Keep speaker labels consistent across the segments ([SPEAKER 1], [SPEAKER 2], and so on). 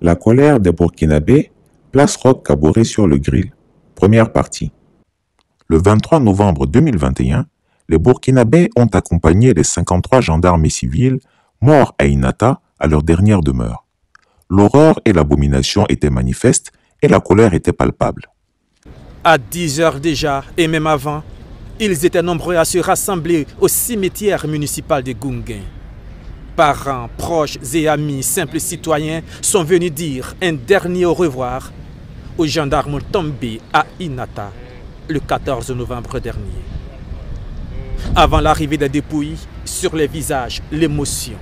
[SPEAKER 1] La colère des Burkinabés place Roch Kaboré sur le grill. Première partie. Le 23 novembre 2021, les Burkinabés ont accompagné les 53 gendarmes et civils morts à Inata à leur dernière demeure. L'horreur et l'abomination étaient manifestes et la colère était palpable.
[SPEAKER 2] À 10 heures déjà, et même avant, ils étaient nombreux à se rassembler au cimetière municipal de Gounguin. Parents, proches et amis, simples citoyens sont venus dire un dernier au revoir aux gendarmes tombés à Inata le 14 novembre dernier. Avant l'arrivée des dépouilles, sur les visages, l'émotion.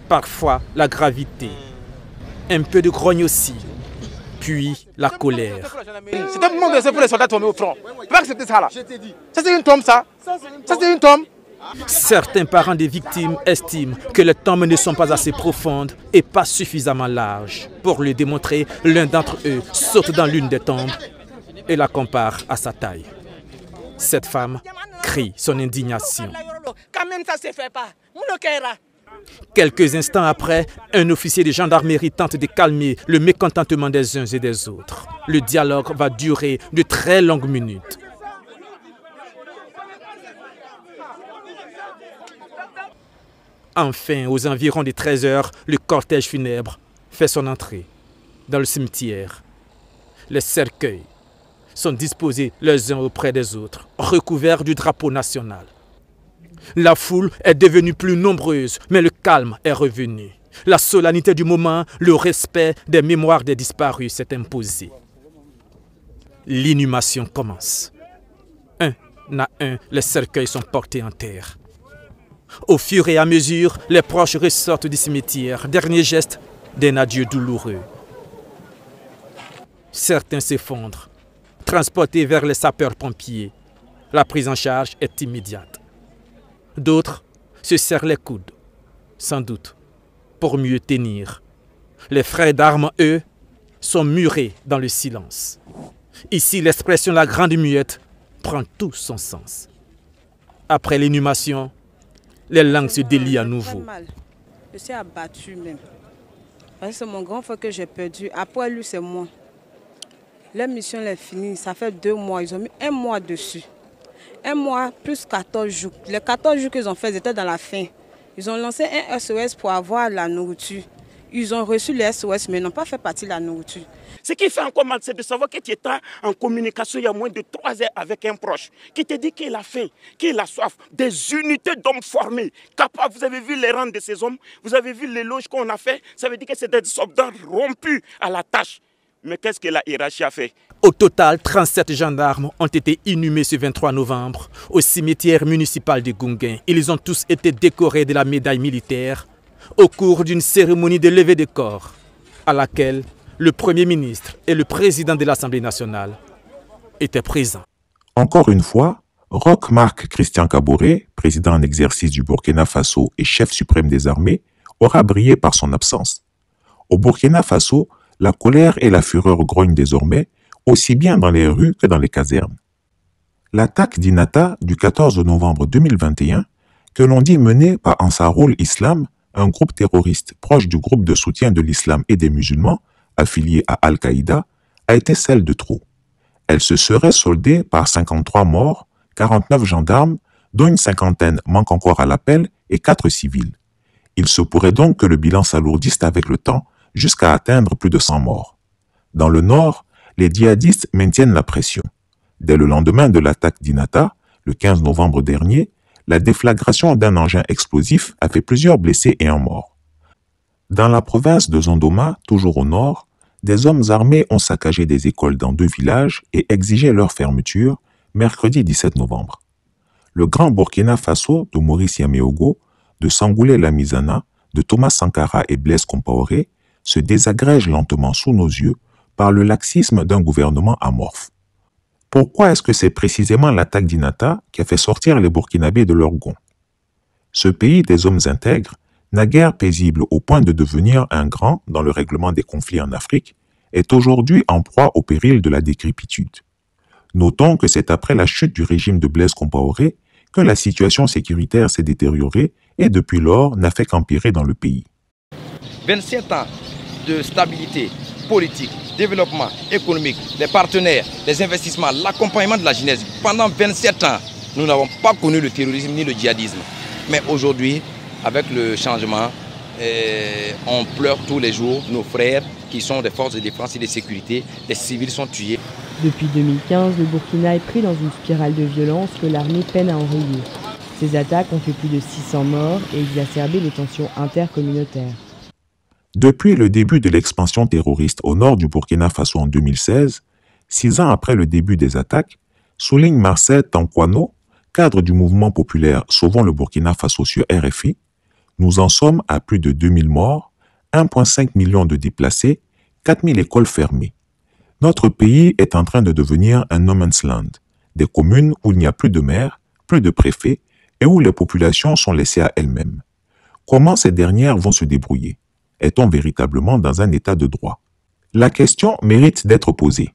[SPEAKER 2] Parfois la gravité, un peu de grogne aussi, puis la colère.
[SPEAKER 3] C'est un moment de pour les soldats tombés au front. Tu peux pas accepter ça là. Ça c'est une tombe ça. Ça c'est une tombe.
[SPEAKER 2] Certains parents des victimes estiment que les tombes ne sont pas assez profondes et pas suffisamment larges. Pour le démontrer, l'un d'entre eux saute dans l'une des tombes et la compare à sa taille. Cette femme crie son indignation.
[SPEAKER 4] Quand même ça se fait pas.
[SPEAKER 2] Quelques instants après, un officier de gendarmerie tente de calmer le mécontentement des uns et des autres. Le dialogue va durer de très longues minutes. Enfin, aux environs de 13 heures, le cortège funèbre fait son entrée dans le cimetière. Les cercueils sont disposés les uns auprès des autres, recouverts du drapeau national. La foule est devenue plus nombreuse, mais le calme est revenu. La solennité du moment, le respect des mémoires des disparus s'est imposé. L'inhumation commence. Un à un, les cercueils sont portés en terre. Au fur et à mesure, les proches ressortent du cimetière. Dernier geste d'un adieu douloureux. Certains s'effondrent, transportés vers les sapeurs-pompiers. La prise en charge est immédiate. D'autres se serrent les coudes, sans doute, pour mieux tenir. Les frères d'armes, eux, sont murés dans le silence. Ici, l'expression « la grande muette » prend tout son sens. Après l'inhumation, les langues se délient à nouveau.
[SPEAKER 5] Je suis abattue même. Parce que c'est mon grand frère que j'ai perdu. Après lui, c'est moi. Leur mission est finie. Ça fait 2 mois. Ils ont mis 1 mois dessus. 1 mois plus 14 jours. Les 14 jours qu'ils ont fait, ils étaient dans la faim. Ils ont lancé un SOS pour avoir la nourriture. Ils ont reçu le SOS, mais n'ont pas fait partie de la nourriture.
[SPEAKER 4] Ce qui fait encore mal, c'est de savoir que tu étais en communication il y a moins de 3 heures avec un proche qui te dit qu'il a faim, qu'il a soif. Des unités d'hommes formés, capables. Vous avez vu les rangs de ces hommes, vous avez vu l'éloge qu'on a fait. Ça veut dire que c'est des soldats rompus à la tâche. Mais qu'est-ce que la hiérarchie a fait?
[SPEAKER 2] Au total, 37 gendarmes ont été inhumés ce 23 novembre au cimetière municipal de Gounguin. Ils ont tous été décorés de la médaille militaire au cours d'une cérémonie de levée de corps à laquelle le Premier ministre et le président de l'Assemblée nationale étaient présents.
[SPEAKER 1] Encore une fois, Roch Marc Christian Kaboré, président en exercice du Burkina Faso et chef suprême des armées, aura brillé par son absence. Au Burkina Faso, la colère et la fureur grognent désormais, aussi bien dans les rues que dans les casernes. L'attaque d'Inata du 14 novembre 2021, que l'on dit menée par Ansarul Islam, un groupe terroriste proche du groupe de soutien de l'islam et des musulmans, affilié à Al-Qaïda, a été celle de trop. Elle se serait soldée par 53 morts, 49 gendarmes, dont une cinquantaine manquent encore à l'appel, et 4 civils. Il se pourrait donc que le bilan s'alourdisse avec le temps, jusqu'à atteindre plus de 100 morts. Dans le nord, les djihadistes maintiennent la pression. Dès le lendemain de l'attaque d'Inata, le 15 novembre dernier, la déflagration d'un engin explosif a fait plusieurs blessés et un mort. Dans la province de Zondoma, toujours au nord, des hommes armés ont saccagé des écoles dans 2 villages et exigé leur fermeture mercredi 17 novembre. Le grand Burkina Faso de Maurice Yaméogo, de Sangoulé Lamizana, de Thomas Sankara et Blaise Compaoré se désagrège lentement sous nos yeux par le laxisme d'un gouvernement amorphe. Pourquoi est-ce que c'est précisément l'attaque d'Inata qui a fait sortir les Burkinabés de leur gond? Ce pays des hommes intègres, naguère paisible au point de devenir un grand dans le règlement des conflits en Afrique, est aujourd'hui en proie au péril de la décrépitude. Notons que c'est après la chute du régime de Blaise Compaoré que la situation sécuritaire s'est détériorée et depuis lors n'a fait qu'empirer dans le pays.
[SPEAKER 6] 27 ans, de stabilité politique, développement économique, les partenaires, les investissements, l'accompagnement de la jeunesse. Pendant 27 ans, nous n'avons pas connu le terrorisme ni le djihadisme. Mais aujourd'hui, avec le changement, on pleure tous les jours nos frères qui sont des forces de défense et de sécurité. Les civils sont tués.
[SPEAKER 7] Depuis 2015, le Burkina est pris dans une spirale de violence que l'armée peine à enrayer. Ces attaques ont fait plus de 600 morts et exacerbé les tensions intercommunautaires.
[SPEAKER 1] Depuis le début de l'expansion terroriste au nord du Burkina Faso en 2016, 6 ans après le début des attaques, souligne Marcel Tankwano, cadre du mouvement populaire Sauvons le Burkina Faso sur RFI, nous en sommes à plus de 2000 morts, 1,5 million de déplacés, 4000 écoles fermées. Notre pays est en train de devenir un no man's land, des communes où il n'y a plus de maire, plus de préfets et où les populations sont laissées à elles-mêmes. Comment ces dernières vont se débrouiller? Est-on véritablement dans un état de droit? La question mérite d'être posée.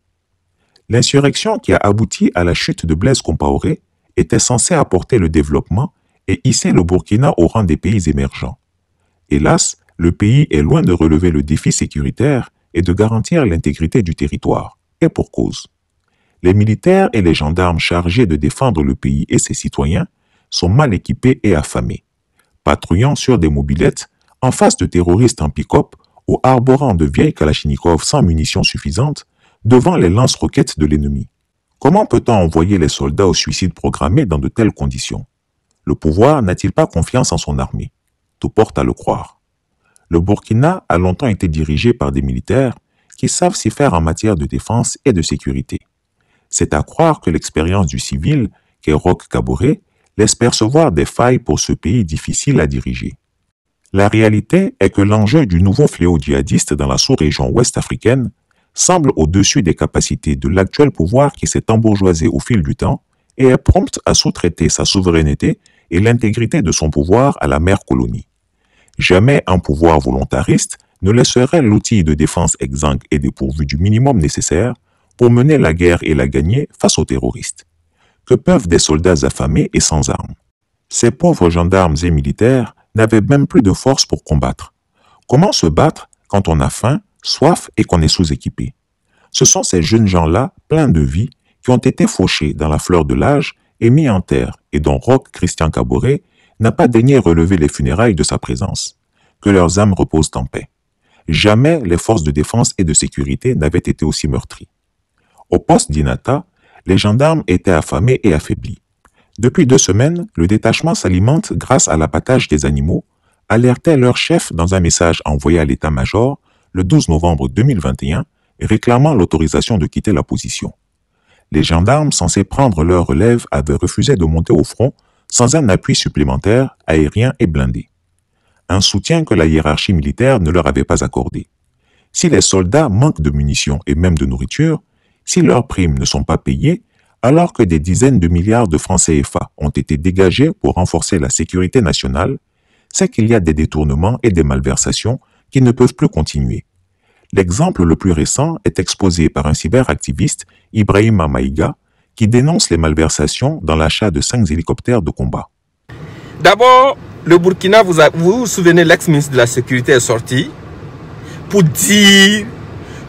[SPEAKER 1] L'insurrection qui a abouti à la chute de Blaise Compaoré était censée apporter le développement et hisser le Burkina au rang des pays émergents. Hélas, le pays est loin de relever le défi sécuritaire et de garantir l'intégrité du territoire, et pour cause. Les militaires et les gendarmes chargés de défendre le pays et ses citoyens sont mal équipés et affamés, patrouillant sur des mobylettes en face de terroristes en pick-up ou arborant de vieilles kalachnikovs sans munitions suffisantes devant les lance-roquettes de l'ennemi. Comment peut-on envoyer les soldats au suicide programmé dans de telles conditions? Le pouvoir n'a-t-il pas confiance en son armée? Tout porte à le croire. Le Burkina a longtemps été dirigé par des militaires qui savent s'y faire en matière de défense et de sécurité. C'est à croire que l'expérience du civil, qu'est Roch Kaboré, laisse percevoir des failles pour ce pays difficile à diriger. La réalité est que l'enjeu du nouveau fléau djihadiste dans la sous-région ouest africaine semble au-dessus des capacités de l'actuel pouvoir qui s'est embourgeoisé au fil du temps et est prompte à sous-traiter sa souveraineté et l'intégrité de son pouvoir à la mère colonie. Jamais un pouvoir volontariste ne laisserait l'outil de défense exsangue et dépourvu du minimum nécessaire pour mener la guerre et la gagner face aux terroristes. Que peuvent des soldats affamés et sans armes? Ces pauvres gendarmes et militaires n'avaient même plus de force pour combattre. Comment se battre quand on a faim, soif et qu'on est sous-équipé? Ce sont ces jeunes gens-là, pleins de vie, qui ont été fauchés dans la fleur de l'âge et mis en terre, et dont Roch Christian Kaboré n'a pas daigné relever les funérailles de sa présence. Que leurs âmes reposent en paix. Jamais les forces de défense et de sécurité n'avaient été aussi meurtries. Au poste d'Inata, les gendarmes étaient affamés et affaiblis. Depuis 2 semaines, le détachement s'alimente grâce à l'abattage des animaux, alertait leur chef dans un message envoyé à l'état-major le 12 novembre 2021, réclamant l'autorisation de quitter la position. Les gendarmes censés prendre leur relève avaient refusé de monter au front sans un appui supplémentaire, aérien et blindé. Un soutien que la hiérarchie militaire ne leur avait pas accordé. Si les soldats manquent de munitions et même de nourriture, si leurs primes ne sont pas payées, alors que des dizaines de milliards de francs CFA ont été dégagés pour renforcer la sécurité nationale, c'est qu'il y a des détournements et des malversations qui ne peuvent plus continuer. L'exemple le plus récent est exposé par un cyberactiviste, Ibrahima Maïga, qui dénonce les malversations dans l'achat de 5 hélicoptères de combat.
[SPEAKER 8] D'abord, le Burkina, vous vous souvenez, l'ex-ministre de la Sécurité est sorti pour dire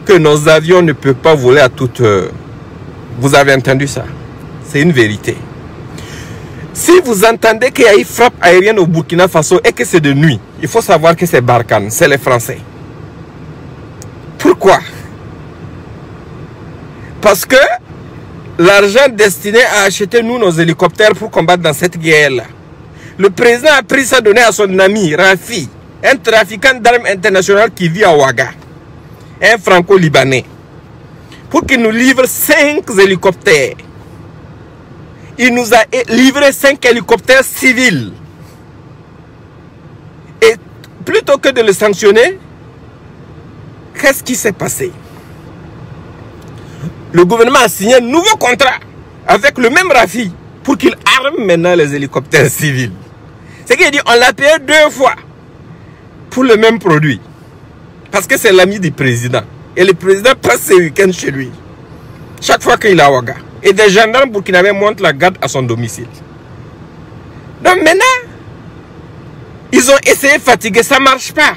[SPEAKER 8] que nos avions ne peuvent pas voler à toute heure. Vous avez entendu ça? C'est une vérité. Si vous entendez qu'il y a une frappe aérienne au Burkina Faso et que c'est de nuit, il faut savoir que c'est Barkhane, c'est les Français. Pourquoi? Parce que l'argent destiné à acheter nous nos hélicoptères pour combattre dans cette guerre-là, le président a pris ça donné à son ami Rafi, un trafiquant d'armes international qui vit à Ouaga, un franco-libanais, pour qu'il nous livre 5 hélicoptères. Il nous a livré 5 hélicoptères civils. Et plutôt que de le sanctionner, qu'est-ce qui s'est passé? Le gouvernement a signé un nouveau contrat avec le même Rafi pour qu'il arme maintenant les hélicoptères civils. C'est qu'il dit on l'a payé 2 fois pour le même produit. Parce que c'est l'ami du président. Et le président passe ses week-ends chez lui. Chaque fois qu'il est à Ouaga. Et des gendarmes burkinabés montent la garde à son domicile. Donc maintenant, ils ont essayé de fatiguer, ça ne marche pas.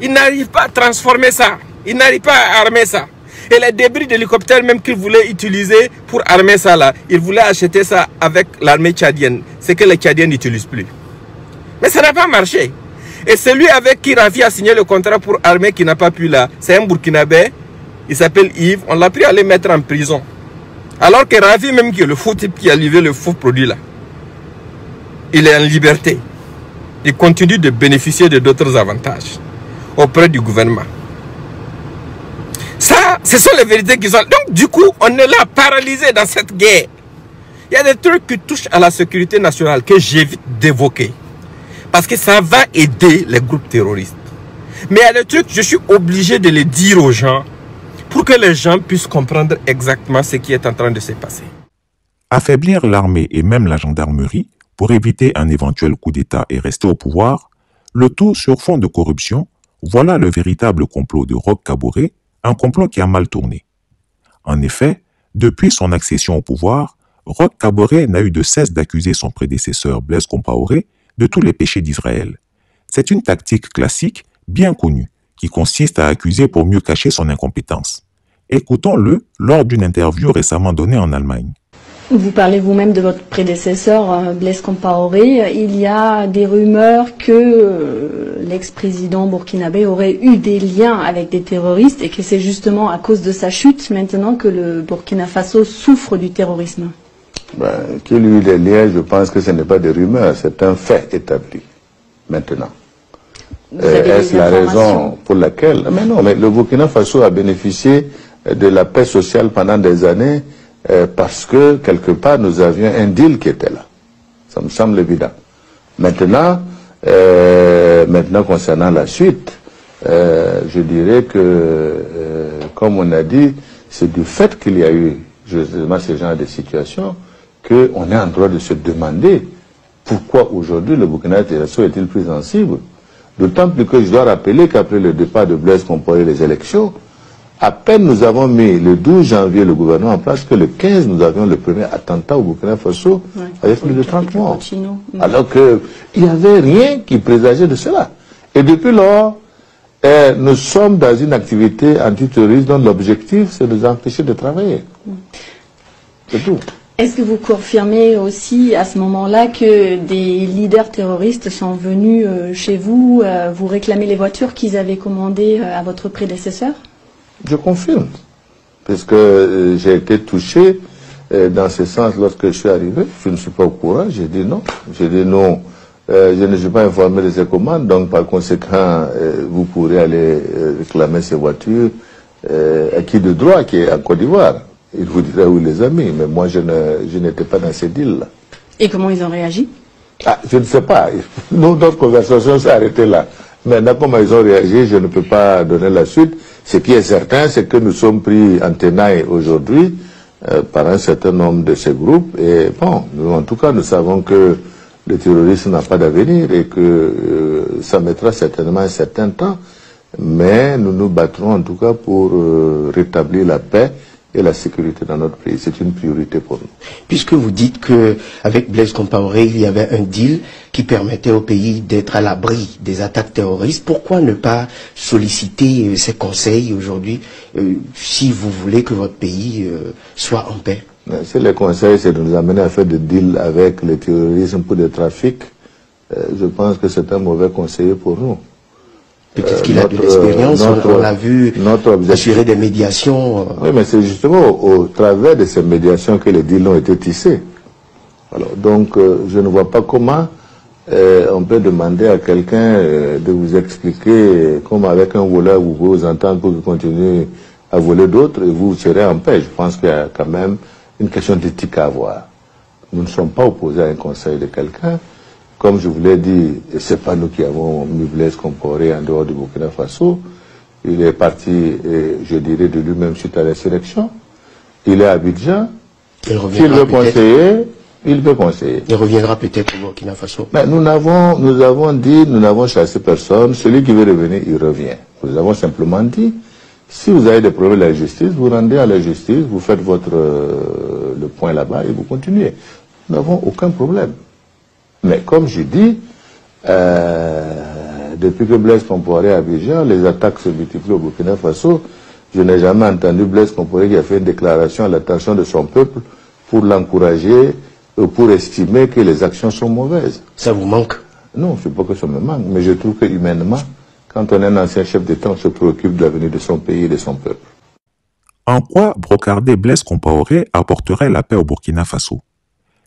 [SPEAKER 8] Ils n'arrivent pas à transformer ça. Il n'arrive pas à armer ça. Et les débris d'hélicoptères même qu'il voulait utiliser pour armer ça là, il voulait acheter ça avec l'armée tchadienne. C'est que les Tchadiens n'utilisent plus. Mais ça n'a pas marché. Et celui avec qui Rafi a signé le contrat pour armer qui n'a pas pu là, c'est un Burkinabé, il s'appelle Yves, on l'a pris à le mettre en prison. Alors que Rafi même qui est le faux type qui a livré le faux produit là, il est en liberté. Il continue de bénéficier de d'autres avantages auprès du gouvernement. Ça, ce sont les vérités qui sont... Donc du coup, on est là paralysé dans cette guerre. Il y a des trucs qui touchent à la sécurité nationale que j'évite d'évoquer. Parce que ça va aider les groupes terroristes. Mais il y a des trucs, je suis obligé de les dire aux gens pour que les gens puissent comprendre exactement ce qui est en train de se passer.
[SPEAKER 1] Affaiblir l'armée et même la gendarmerie pour éviter un éventuel coup d'État et rester au pouvoir, le tout sur fond de corruption, voilà le véritable complot de Roch Kaboré, un complot qui a mal tourné. En effet, depuis son accession au pouvoir, Roch Kaboré n'a eu de cesse d'accuser son prédécesseur Blaise Compaoré de tous les péchés d'Israël. C'est une tactique classique, bien connue, qui consiste à accuser pour mieux cacher son incompétence. Écoutons-le lors d'une interview récemment donnée en Allemagne.
[SPEAKER 9] Vous parlez vous-même de votre prédécesseur, Blaise Compaoré. Il y a des rumeurs que l'ex-président burkinabé aurait eu des liens avec des terroristes et que c'est justement à cause de sa chute maintenant que le Burkina Faso souffre du terrorisme.
[SPEAKER 10] Qu'il y ait eu des liens, je pense que ce n'est pas des rumeurs, c'est un fait établi maintenant. Est-ce la raison pour laquelle... Mais non, mais le Burkina Faso a bénéficié de la paix sociale pendant des années parce que, quelque part, nous avions un deal qui était là. Ça me semble évident. Maintenant, concernant la suite, je dirais que, comme on a dit, c'est du fait qu'il y a eu justement ce genre de situation qu'on est en droit de se demander pourquoi aujourd'hui le Burkina Faso est-il plus sensible. D'autant plus que je dois rappeler qu'après le départ de Blaise Compaoré les élections, à peine nous avons mis le 12 janvier le gouvernement en place que le 15 nous avions le premier attentat au Burkina Faso avec plus de 30 morts. Alors qu'il n'y avait rien qui présageait de cela. Et depuis lors, nous sommes dans une activité antiterroriste dont l'objectif c'est de nous empêcher de travailler. C'est tout.
[SPEAKER 9] Est-ce que vous confirmez aussi à ce moment-là que des leaders terroristes sont venus chez vous, vous réclamer les voitures qu'ils avaient commandées à votre prédécesseur?
[SPEAKER 10] Je confirme, parce que j'ai été touché dans ce sens lorsque je suis arrivé. Je ne suis pas au courant, j'ai dit non. J'ai dit non, je ne suis pas informé de ces commandes, donc par conséquent, vous pourrez aller réclamer ces voitures à qui de droit qui est en Côte d'Ivoire. Il vous dirait où les amis, mais moi je n'étais pas dans ces deals-là.
[SPEAKER 9] Et comment ils ont réagi?
[SPEAKER 10] Je ne sais pas. Notre conversation s'est arrêtée là. Maintenant, comment ils ont réagi, je ne peux pas donner la suite. Ce qui est certain, c'est que nous sommes pris en tenaille aujourd'hui par un certain nombre de ces groupes. Et bon, nous, en tout cas, nous savons que le terrorisme n'a pas d'avenir et que ça mettra certainement un certain temps. Mais nous nous battrons en tout cas pour rétablir la paix et la sécurité dans notre pays. C'est une priorité pour nous.
[SPEAKER 11] Puisque vous dites qu'avec Blaise Compaoré, il y avait un deal qui permettait au pays d'être à l'abri des attaques terroristes, pourquoi ne pas solliciter ces conseils aujourd'hui si vous voulez que votre pays soit en paix?
[SPEAKER 10] Si les conseils, c'est de nous amener à faire des deals avec le terrorisme pour le trafic, je pense que c'est un mauvais conseiller pour nous.
[SPEAKER 11] Peut-être qu'il a de l'expérience, on l'a vu assurer des médiations.
[SPEAKER 10] Oui, mais c'est justement au travers de ces médiations que les deals ont été tissés. Alors, donc, je ne vois pas comment on peut demander à quelqu'un de vous expliquer comment avec un voleur vous pouvez vous entendre pour qu'il continue à voler d'autres et vous serez en paix. Je pense qu'il y a quand même une question d'éthique à avoir. Nous ne sommes pas opposés à un conseil de quelqu'un. Comme je vous l'ai dit, ce n'est pas nous qui avons mis Blaise Compaoré en dehors du Burkina Faso. Il est parti, je dirais, de lui-même suite à l'insurrection. Il est à Abidjan. S'il veut conseiller, il peut conseiller.
[SPEAKER 11] Il reviendra peut-être au Burkina Faso.
[SPEAKER 10] Mais nous avons dit, nous n'avons chassé personne. Celui qui veut revenir, il revient. Nous avons simplement dit, si vous avez des problèmes à la justice, vous rendez à la justice, vous faites le point là-bas et vous continuez. Nous n'avons aucun problème. Mais comme je dis, depuis que Blaise Compaoré est à Abidjan, les attaques se multiplient au Burkina Faso. Je n'ai jamais entendu Blaise Compaoré qui a fait une déclaration à l'attention de son peuple pour l'encourager, pour estimer que les actions sont mauvaises.
[SPEAKER 11] Ça vous manque?
[SPEAKER 10] Non, je ne sais pas que ça me manque, mais je trouve que humainement, quand on est un ancien chef d'État, on se préoccupe de l'avenir de son pays et de son peuple.
[SPEAKER 1] En quoi brocarder Blaise Compaoré apporterait la paix au Burkina Faso?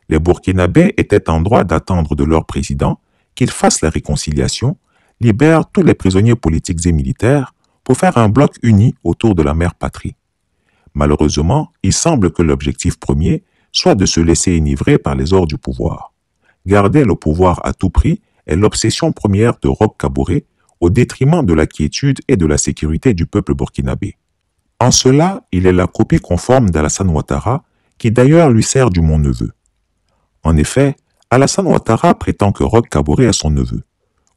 [SPEAKER 1] Les Burkinabés étaient en droit d'attendre de leur président qu'il fasse la réconciliation, libère tous les prisonniers politiques et militaires pour faire un bloc uni autour de la mère patrie. Malheureusement, il semble que l'objectif premier soit de se laisser enivrer par les ors du pouvoir. Garder le pouvoir à tout prix est l'obsession première de Roch Kaboré au détriment de la quiétude et de la sécurité du peuple burkinabé. En cela, il est la copie conforme d'Alassane Ouattara, qui d'ailleurs lui sert du mon-neveu. En effet, Alassane Ouattara prétend que Roch Kaboré est son neveu.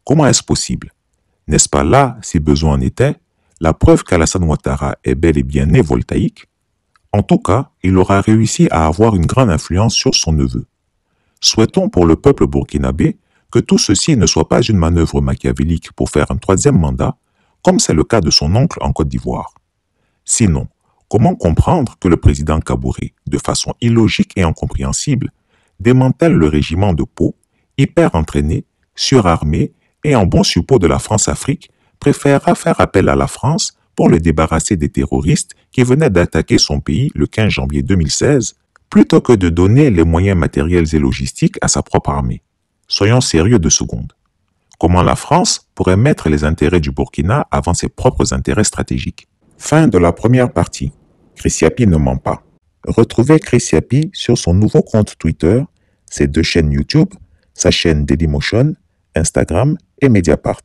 [SPEAKER 1] Comment est-ce possible? N'est-ce pas là, si besoin en était, la preuve qu'Alassane Ouattara est bel et bien né voltaïque? En tout cas, il aura réussi à avoir une grande influence sur son neveu. Souhaitons pour le peuple burkinabé que tout ceci ne soit pas une manœuvre machiavélique pour faire un troisième mandat, comme c'est le cas de son oncle en Côte d'Ivoire. Sinon, comment comprendre que le président Kaboré, de façon illogique et incompréhensible, démantèle le régiment de Pau, hyper entraîné, surarmé et en bon suppôt de la France-Afrique, préférera faire appel à la France pour le débarrasser des terroristes qui venaient d'attaquer son pays le 15 janvier 2016, plutôt que de donner les moyens matériels et logistiques à sa propre armée. Soyons sérieux 2 secondes. Comment la France pourrait mettre les intérêts du Burkina avant ses propres intérêts stratégiques? Fin de la première partie. Chris Yapi ne ment pas. Retrouvez Chris Yapi sur son nouveau compte Twitter, ses 2 chaînes YouTube, sa chaîne Dailymotion, Instagram et Mediapart.